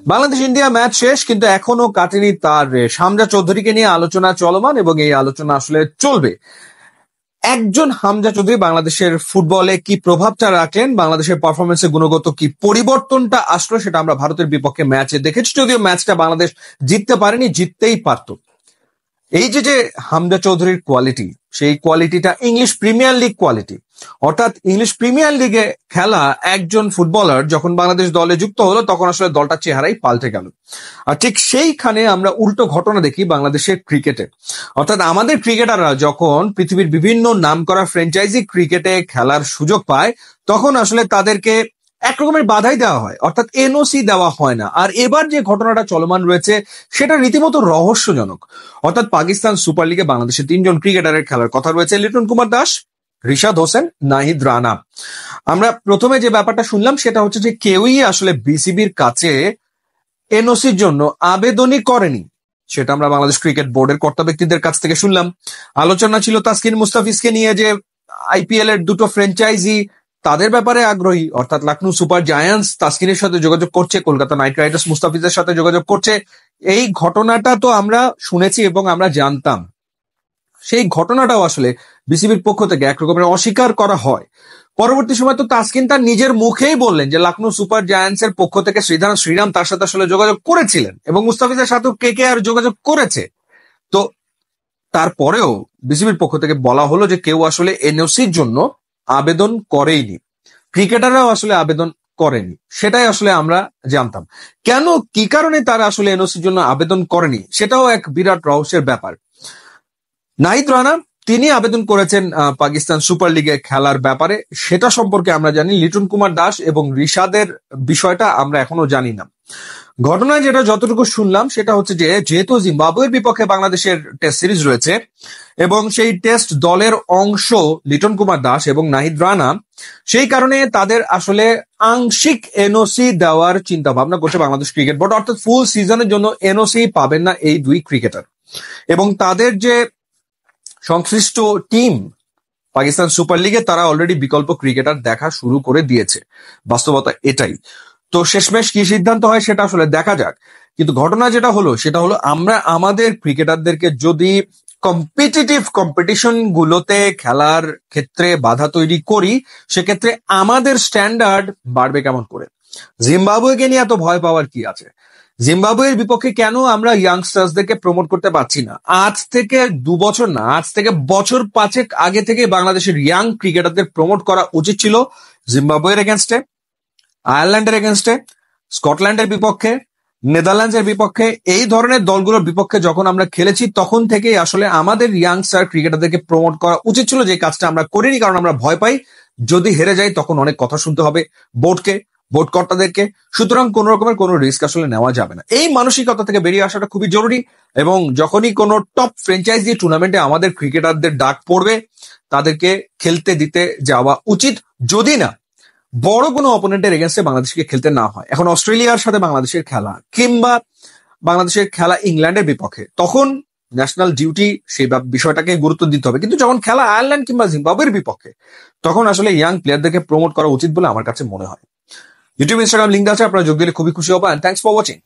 Bangladesh India match শেষ, কিন্তু এখনো কাটেনি তার রেশ। হামজা চৌধুরীকে নিয়ে আলোচনা চলমান এবং এই আলোচনা আসলে চলবে। একজন হামজা চৌধুরী বাংলাদেশের ফুটবলে কি প্রভাবটা রাখলেন, বাংলাদেশের পারফরমেন্সে গুণগত কি পরিবর্তনটা আসলো, সেটা আমরা ভারতের বিপক্ষে ম্যাচে দেখেছি। যদিও ম্যাচটা বাংলাদেশ জিততে পারেনি, জিততেই পারত। এই যে হামজা চৌধুরীর কোয়ালিটি, সেই কোয়ালিটিটা ইংলিশ প্রিমিয়ার লিগ কোয়ালিটি। অর্থাৎ ইংলিশ প্রিমিয়ার লিগে খেলা একজন ফুটবলার যখন বাংলাদেশ দলে যুক্ত হলো, তখন আসলে দলটার চেহারাই পাল্টে গেল। আর ঠিক সেইখানে আমরা উল্টো ঘটনা দেখি বাংলাদেশের ক্রিকেটে। অর্থাৎ আমাদের ক্রিকেটাররা যখন পৃথিবীর বিভিন্ন নামকরা ফ্র্যাঞ্চাইজি ক্রিকেটে খেলার সুযোগ পায়, তখন আসলে তাদেরকে একরকমের বাধাই দেওয়া হয়, অর্থাৎ এনওসি দেওয়া হয় না। আর এবার যে ঘটনাটা চলমান রয়েছে সেটা রীতিমতো রহস্যজনক। অর্থাৎ পাকিস্তান সুপার লিগে বাংলাদেশের 3জন ক্রিকেটারের খেলার কথা রয়েছে: লিটন কুমার দাস, রিশাদ হোসেন, নাহিদ রানা। আমরা প্রথমে যে ব্যাপারটা শুনলাম সেটা হচ্ছে যে কেউই আসলে বিসিবির কাছে এনওসির জন্য আবেদনই করেনি। সেটা আমরা বাংলাদেশ ক্রিকেট বোর্ডের কর্তা ব্যক্তিদের কাছ থেকে শুনলাম। আলোচনা ছিল তাসকিন মুস্তাফিজকে নিয়ে, যে আইপিএল এর দুটো ফ্র্যাঞ্চাইজি তাদের ব্যাপারে আগ্রহী, অর্থাৎ লখনৌ সুপার জায়ান্টস তাসকিনের সাথে যোগাযোগ করছে, কলকাতা নাইট রাইডার্স মুস্তাফিজের সাথে যোগাযোগ করছে। এই ঘটনাটা তো আমরা শুনেছি এবং আমরা জানতাম। সেই ঘটনাটাও আসলে বিসিবির পক্ষ থেকে একরকমের অস্বীকার করা হয়। পরবর্তী সময় তো তাসকিন তার নিজের মুখেই বললেন যে লখনৌ সুপার জায়ান্টস এর পক্ষ থেকে শ্রীরাম তার সাথে আসলে যোগাযোগ করেছিলেন এবং মুস্তাফিজের সাথেও কেকেআর যোগাযোগ করেছে। তো তারপরেও বিসিবির পক্ষ থেকে বলা হলো যে কেউ আসলে এনওসির জন্য আবেদন করেইনি, ক্রিকেটাররাও আসলে আবেদন করেনি। সেটাই আসলে আমরা জানতাম। কেন, কি কারণে তারা আসলে এনওসির জন্য আবেদন করেনি, সেটাও এক বিরাট রহস্যের ব্যাপার। নাহিদ রানা তিনি আবেদন করেছেন পাকিস্তান সুপার লিগে খেলার ব্যাপারে, সেটা সম্পর্কে আমরা জানি। লিটন কুমার দাস এবং রিশাদের বিষয়টা আমরা এখনো জানি না। ঘটনায় যেটা যতটুকু শুনলাম সেটা হচ্ছে যে যেহেতু জিম্বাবুয়ের বিপক্ষে বাংলাদেশের টেস্ট সিরিজ রয়েছে এবং সেই টেস্ট দলের অংশ লিটন কুমার দাস এবং নাহিদ রানা, সেই কারণে তাদের আসলে আংশিক এনওসি দেওয়ার চিন্তা ভাবনা করছে বাংলাদেশ ক্রিকেট বোর্ড। অর্থাৎ ফুল সিজনের জন্য এনওসি পাবেন না এই দুই ক্রিকেটার। এবং তাদের যে সংশ্লিষ্ট টিম পাকিস্তান সুপার লিগে, তারা অলরেডি বিকল্প ক্রিকেটার দেখা শুরু করে দিয়েছে। বাস্তবতা এটাই। তো শেষমেশ কি সিদ্ধান্ত হয় সেটা আসলে দেখা যাক। কিন্তু ঘটনা যেটা হলো সেটা হলো, আমরা আমাদের ক্রিকেটারদেরকে যদি কম্পিটিটিভ কম্পিটিশন গুলোতে খেলার ক্ষেত্রে বাধা তৈরি করি, সেক্ষেত্রে আমাদের স্ট্যান্ডার্ড বাড়বে কেমন করে? জিম্বাবুয়েকে নিয়ে এত ভয় পাওয়ার কি আছে? জিম্বাবুয়ের বিপক্ষে কেন আমরা ইয়াংস্টার্সদেরকে প্রমোট করতে পারছি না? আজ থেকে 2 বছর না, আজ থেকে বছর 5 আগে থেকে বাংলাদেশের ইয়াং ক্রিকেটারদের প্রমোট করা উচিত ছিল জিম্বাবুয়ের এগেনস্টে, আয়ারল্যান্ডের এগেনস্টে, স্কটল্যান্ডের বিপক্ষে, নেদারল্যান্ডসের বিপক্ষে। এই ধরনের দলগুলোর বিপক্ষে যখন আমরা খেলেছি তখন থেকেই আসলে আমাদের ইয়াংস্টার ক্রিকেটারদেরকে প্রমোট করা উচিত ছিল, যে কাজটা আমরা করিনি। কারণ আমরা ভয় পাই যদি হেরে যাই তখন অনেক কথা শুনতে হবে বোর্ডকে, বোর্ড কর্তাদেরকে। সুতরাং কোন রকমের কোনো রিস্ক আসলে নেওয়া যাবে না। এই মানসিকতা থেকে বেরিয়ে আসাটা খুবই জরুরি। এবং যখনই কোনো টপ ফ্র্যাঞ্চাইজি টুর্নামেন্টে আমাদের ক্রিকেটারদের ডাক পড়বে, তাদেরকে খেলতে দিতে যাওয়া উচিত, যদি না বড় কোনো অপোনেন্টের এগেন্স্টে বাংলাদেশকে খেলতে না হয়। এখন অস্ট্রেলিয়ার সাথে বাংলাদেশের খেলা, কিংবা বাংলাদেশের খেলা ইংল্যান্ডের বিপক্ষে, তখন ন্যাশনাল ডিউটি সেই বিষয়টাকে গুরুত্ব দিতে হবে। কিন্তু যখন খেলা আয়ারল্যান্ড কিংবা জিম্বাবুয়ের বিপক্ষে, তখন আসলে ইয়াং প্লেয়ারদেরকে প্রমোট করা উচিত বলে আমার কাছে মনে হয়। ইউটিউব, ইনস্টাগ্রাম লিঙ্ক আছে, আপনারা যোগ দিলে খুবই খুশি হবেন। Thanks for watching.